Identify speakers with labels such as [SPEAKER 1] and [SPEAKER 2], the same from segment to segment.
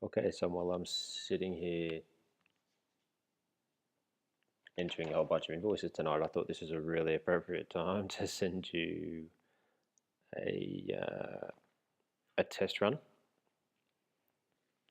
[SPEAKER 1] Okay, so while I'm sitting here entering a whole bunch of invoices tonight, I thought this is a really appropriate time to send you a, a test run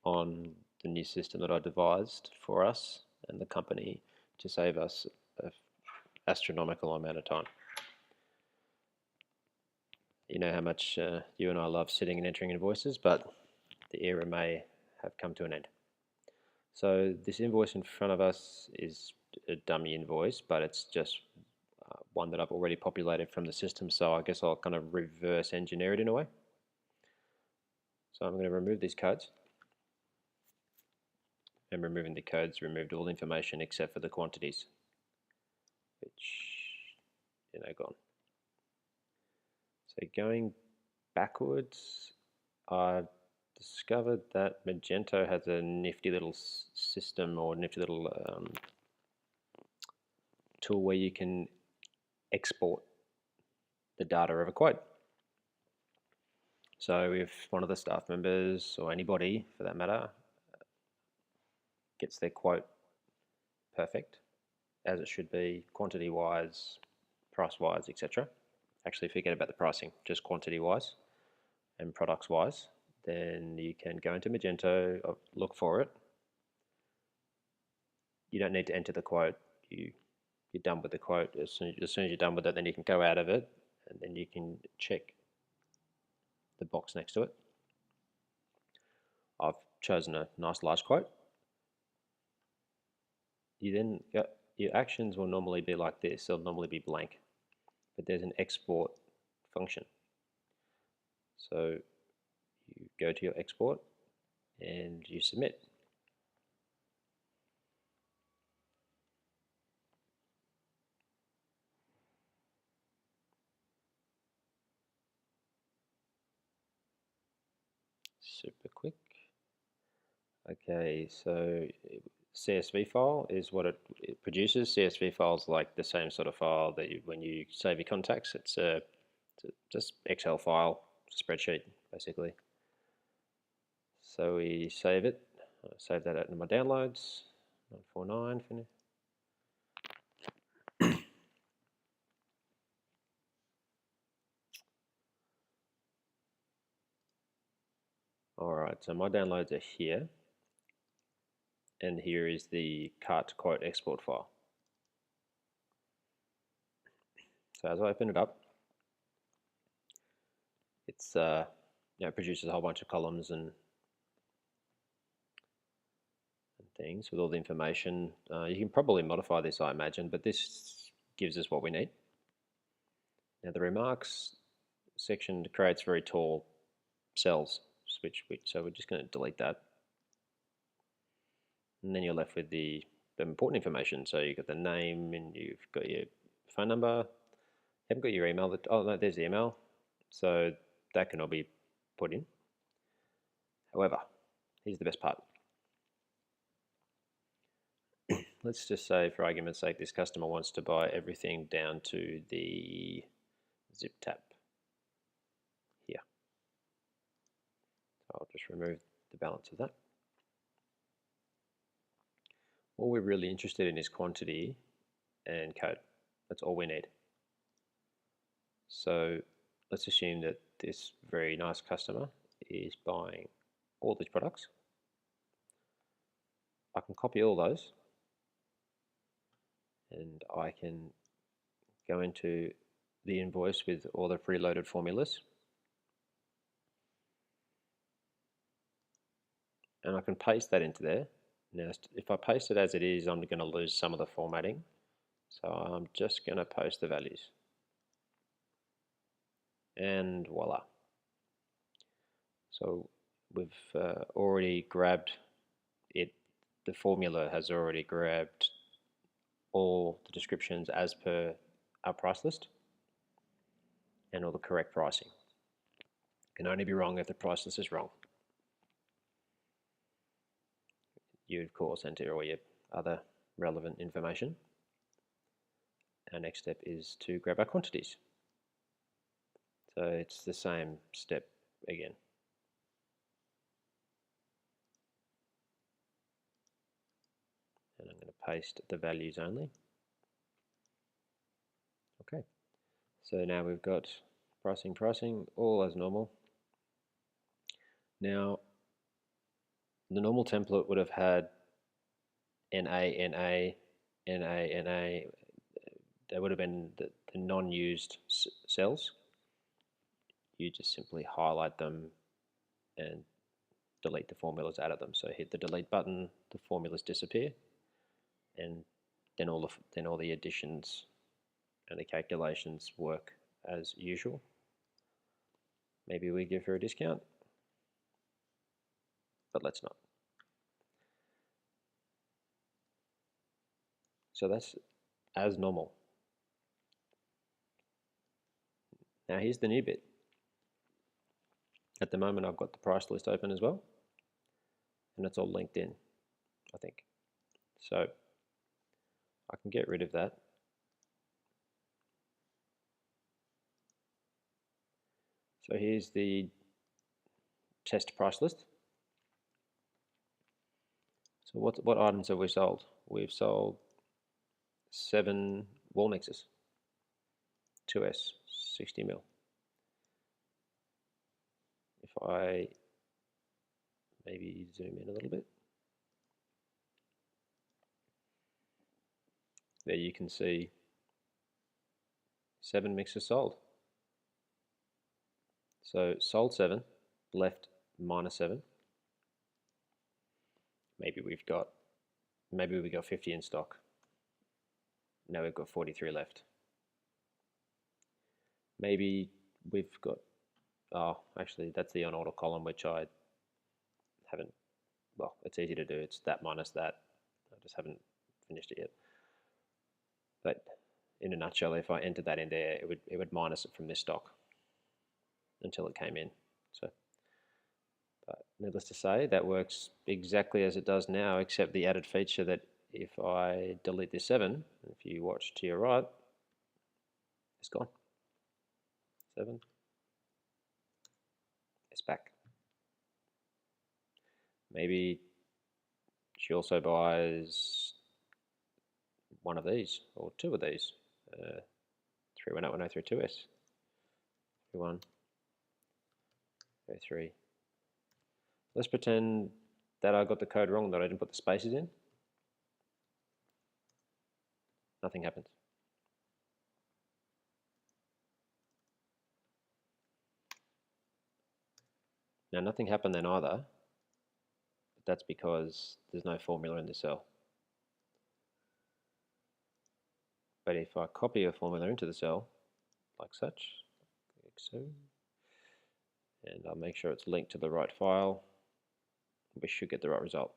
[SPEAKER 1] on the new system that I devised for us and the company to save us an astronomical amount of time. You know how much you and I love sitting and entering invoices, but the era may have come to an end. So this invoice in front of us is a dummy invoice, but it's just one that I've already populated from the system, so I guess I'll kind of reverse engineer it in a way. So I'm going to remove these codes, and removing the codes removed all information except for the quantities, which gone. So going backwards, I've discovered that Magento has a nifty little system or nifty little tool where you can export the data of a quote. So if one of the staff members or anybody for that matter gets their quote perfect, as it should be, quantity wise, price wise, etc. Actually, forget about the pricing, just quantity wise and products wise. Then you can go into Magento, look for it. You don't need to enter the quote. You're done with the quote. As soon as you're done with it, then you can go out of it, and then you can check the box next to it. I've chosen a nice large quote. Your actions will normally be like this. They'll normally be blank, but there's an export function. So you go to your export and you submit. Super quick. Okay, so CSV file is what it produces. CSV files like the same sort of file that when you save your contacts. It's just Excel file, spreadsheet basically. So we save it. Save that out in my downloads. 949 finish. All right, so my downloads are here, and here is the cart quote export file. So as I open it up, it's produces a whole bunch of columns and things with all the information. You can probably modify this, I imagine, but this gives us what we need. Now the remarks section creates very tall cells, so we're just going to delete that. And then you're left with the important information. So you've got the name and you've got your phone number. You haven't got your email. Oh no, there's the email. So that can all be put in. However, here's the best part. Let's just say, for argument's sake, this customer wants to buy everything down to the zip tab here. So I'll just remove the balance of that. All we're really interested in is quantity and code. That's all we need. So let's assume that this very nice customer is buying all these products. I can copy all those and I can go into the invoice with all the preloaded formulas, and I can paste that into there. Now, if I paste it as it is, I'm going to lose some of the formatting. So I'm just going to post the values. And voila. So we've already grabbed it. The formula has already grabbed all the descriptions as per our price list and all the correct pricing. It can only be wrong if the price list is wrong. You, of course, enter all your other relevant information. Our next step is to grab our quantities. So it's the same step again. paste the values only. Okay, so now we've got pricing all as normal. Now the normal template would have had NA, NA, NA, NA. They would have been the non-used cells. You just simply highlight them and delete the formulas out of them. So hit the delete button, the formulas disappear, and then all the additions and the calculations work as usual. Maybe we give her a discount, but let's not. So that's as normal. Now here's the new bit. At the moment I've got the price list open as well, and it's all linked in, I think. So I can get rid of that. So here's the test price list. So what items have we sold? We've sold 7 wall mixers, 2S, 60 mil. If I maybe zoom in a little bit, there you can see 7 mixers sold. So sold 7, left -7. Maybe we got 50 in stock. Now we've got 43 left. Maybe we've got, oh, actually that's the on order column, which I haven't, well, it's easy to do. It's that minus that. I just haven't finished it yet. But in a nutshell, if I entered that in there, it would minus it from this stock until it came in. So, but needless to say, that works exactly as it does now, except the added feature that if I delete this 7, if you watch to your right, it's gone. 7, it's back. Maybe she also buys one of these or 2 of these. 318103 2S. 3103. Let's pretend that I got the code wrong, that I didn't put the spaces in. Nothing happens. Now nothing happened then either, but that's because there's no formula in the cell. But if I copy a formula into the cell, like such, like so, and I'll make sure it's linked to the right file, we should get the right result.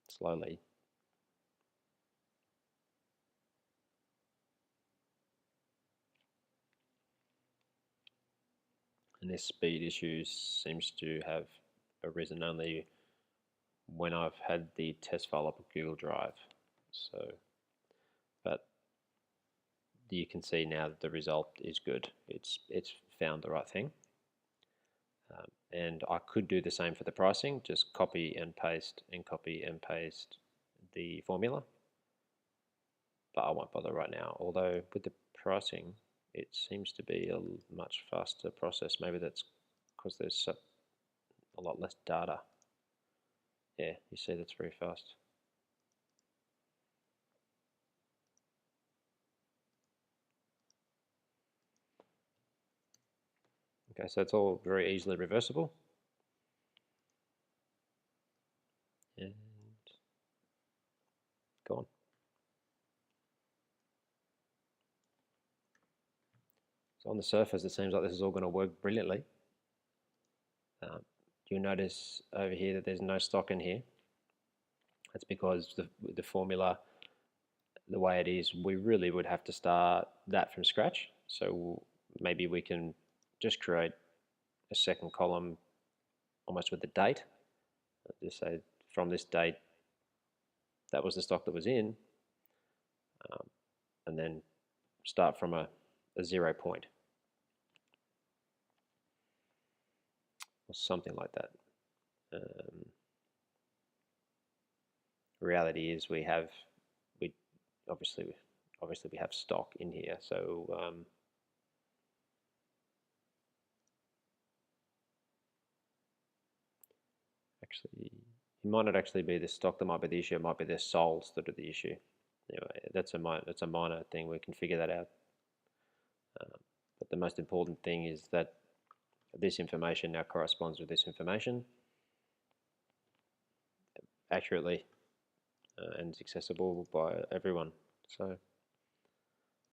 [SPEAKER 1] Slowly. And this speed issue seems to have arisen only when I've had the test file up on Google Drive. So, but you can see now that the result is good. It's found the right thing. And I could do the same for the pricing, just copy and paste the formula. But I won't bother right now. Although with the pricing, it seems to be a much faster process. Maybe that's because there's a lot less data. Yeah, you see that's very fast. Okay, so it's all very easily reversible. And gone. So on the surface, it seems like this is all going to work brilliantly. You'll notice over here that there's no stock in here. That's because the formula, the way it is, we really would have to start that from scratch. So maybe we can just create a second column almost with the date. Just say from this date, that was the stock that was in, and then start from a 0 point. or something like that. Reality is we obviously we have stock in here, so actually it might not actually be the stock that might be the issue. It might be their souls that are the issue. Anyway, that's a minor thing. We can figure that out. But the most important thing is that this information now corresponds with this information accurately and is accessible by everyone. So